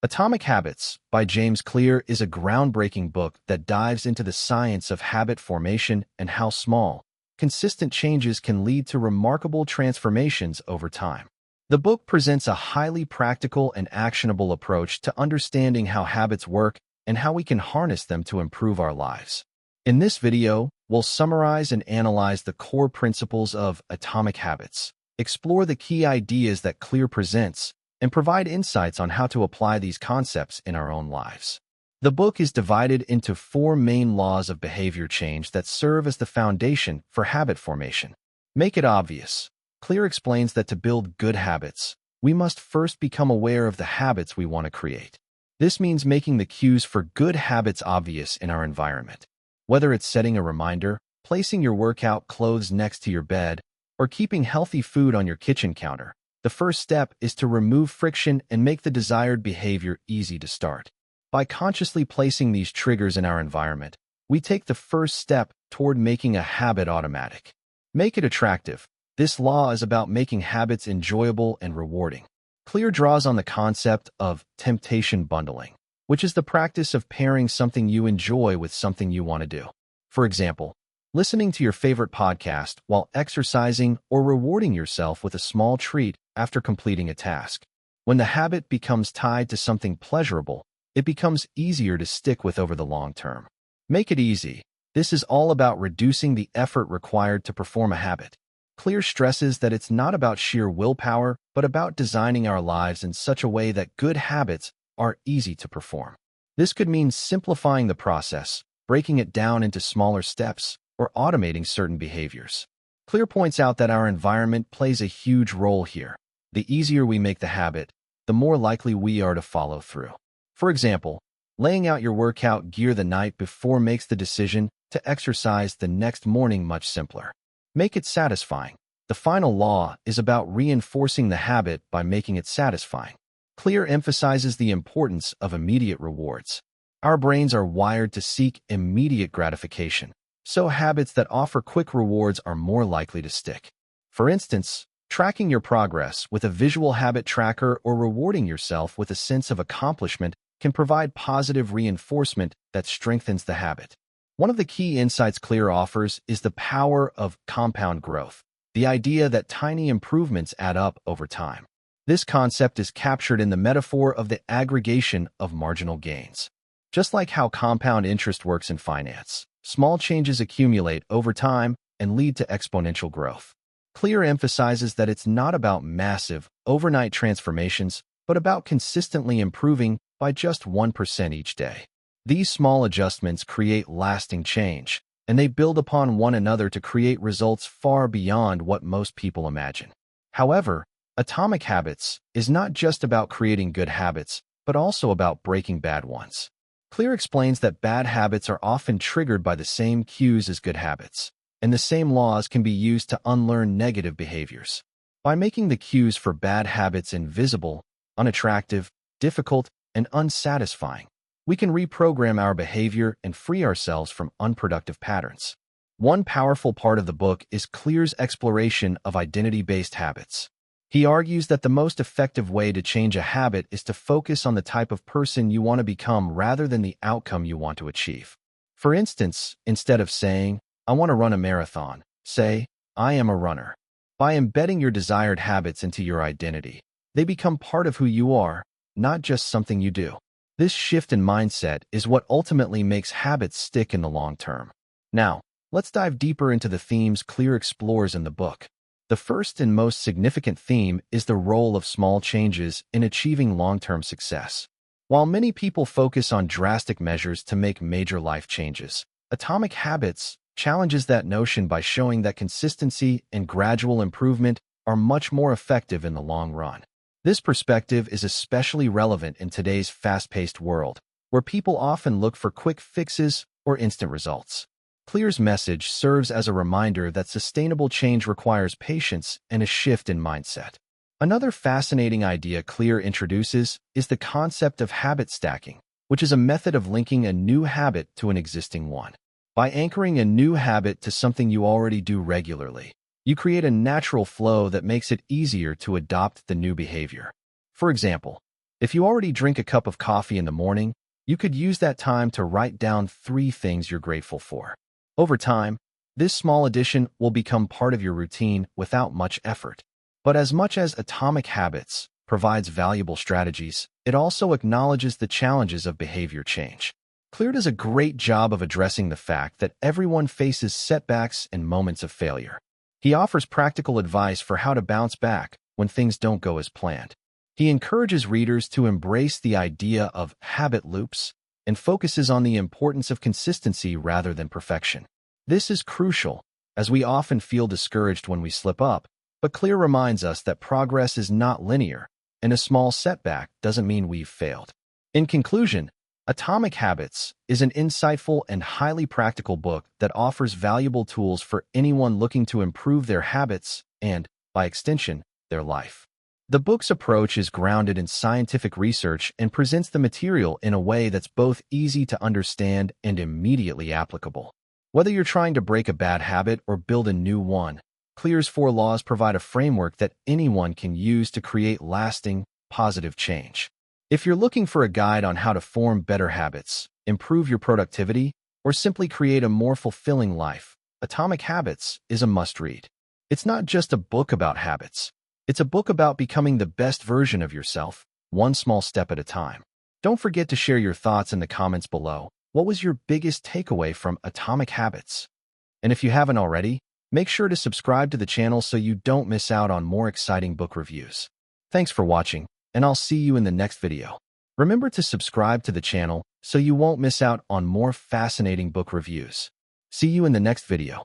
Atomic Habits by James Clear is a groundbreaking book that dives into the science of habit formation and how small, consistent changes can lead to remarkable transformations over time. The book presents a highly practical and actionable approach to understanding how habits work and how we can harness them to improve our lives. In this video, we'll summarize and analyze the core principles of atomic habits, explore the key ideas that Clear presents, and provide insights on how to apply these concepts in our own lives. The book is divided into 4 main laws of behavior change that serve as the foundation for habit formation. Make it obvious. Clear explains that to build good habits, we must first become aware of the habits we want to create. This means making the cues for good habits obvious in our environment. Whether it's setting a reminder, placing your workout clothes next to your bed, or keeping healthy food on your kitchen counter, the first step is to remove friction and make the desired behavior easy to start. By consciously placing these triggers in our environment, we take the first step toward making a habit automatic. Make it attractive. This law is about making habits enjoyable and rewarding. Clear draws on the concept of temptation bundling, which is the practice of pairing something you enjoy with something you want to do. For example, listening to your favorite podcast while exercising or rewarding yourself with a small treat after completing a task. When the habit becomes tied to something pleasurable, it becomes easier to stick with over the long term. Make it easy. This is all about reducing the effort required to perform a habit. Clear stresses that it's not about sheer willpower, but about designing our lives in such a way that good habits are easy to perform. This could mean simplifying the process, breaking it down into smaller steps, or automating certain behaviors. Clear points out that our environment plays a huge role here. The easier we make the habit, the more likely we are to follow through. For example, laying out your workout gear the night before makes the decision to exercise the next morning much simpler. Make it satisfying. The final law is about reinforcing the habit by making it satisfying. Clear emphasizes the importance of immediate rewards. Our brains are wired to seek immediate gratification, so habits that offer quick rewards are more likely to stick. For instance, tracking your progress with a visual habit tracker or rewarding yourself with a sense of accomplishment can provide positive reinforcement that strengthens the habit. One of the key insights Clear offers is the power of compound growth, the idea that tiny improvements add up over time. This concept is captured in the metaphor of the aggregation of marginal gains. Just like how compound interest works in finance, small changes accumulate over time and lead to exponential growth. Clear emphasizes that it's not about massive, overnight transformations, but about consistently improving by just 1% each day. These small adjustments create lasting change, and they build upon one another to create results far beyond what most people imagine. However, atomic habits is not just about creating good habits, but also about breaking bad ones. Clear explains that bad habits are often triggered by the same cues as good habits, and the same laws can be used to unlearn negative behaviors. By making the cues for bad habits invisible, unattractive, difficult, and unsatisfying, we can reprogram our behavior and free ourselves from unproductive patterns. One powerful part of the book is Clear's exploration of identity-based habits. He argues that the most effective way to change a habit is to focus on the type of person you want to become rather than the outcome you want to achieve. For instance, instead of saying, "I want to run a marathon," say, "I am a runner." By embedding your desired habits into your identity, they become part of who you are, not just something you do. This shift in mindset is what ultimately makes habits stick in the long term. Now, let's dive deeper into the themes Clear explores in the book. The first and most significant theme is the role of small changes in achieving long-term success. While many people focus on drastic measures to make major life changes, atomic habits challenges that notion by showing that consistency and gradual improvement are much more effective in the long run. This perspective is especially relevant in today's fast-paced world, where people often look for quick fixes or instant results. Clear's message serves as a reminder that sustainable change requires patience and a shift in mindset. Another fascinating idea Clear introduces is the concept of habit stacking, which is a method of linking a new habit to an existing one. By anchoring a new habit to something you already do regularly, you create a natural flow that makes it easier to adopt the new behavior. For example, If you already drink a cup of coffee in the morning, you could use that time to write down 3 things you're grateful for. Over time, this small addition will become part of your routine without much effort. But as much as Atomic Habits provides valuable strategies, it also acknowledges the challenges of behavior change. Clear does a great job of addressing the fact that everyone faces setbacks and moments of failure. He offers practical advice for how to bounce back when things don't go as planned. He encourages readers to embrace the idea of habit loops and focuses on the importance of consistency rather than perfection. This is crucial, as we often feel discouraged when we slip up, but Clear reminds us that progress is not linear, and a small setback doesn't mean we've failed. In conclusion, Atomic Habits is an insightful and highly practical book that offers valuable tools for anyone looking to improve their habits and, by extension, their life. The book's approach is grounded in scientific research and presents the material in a way that's both easy to understand and immediately applicable. Whether you're trying to break a bad habit or build a new one, Clear's 4 laws provide a framework that anyone can use to create lasting, positive change. If you're looking for a guide on how to form better habits, improve your productivity, or simply create a more fulfilling life, Atomic Habits is a must-read. It's not just a book about habits. It's a book about becoming the best version of yourself, one small step at a time. Don't forget to share your thoughts in the comments below. What was your biggest takeaway from Atomic Habits? And if you haven't already, make sure to subscribe to the channel so you don't miss out on more exciting book reviews. Thanks for watching, and I'll see you in the next video. Remember to subscribe to the channel so you won't miss out on more fascinating book reviews. See you in the next video.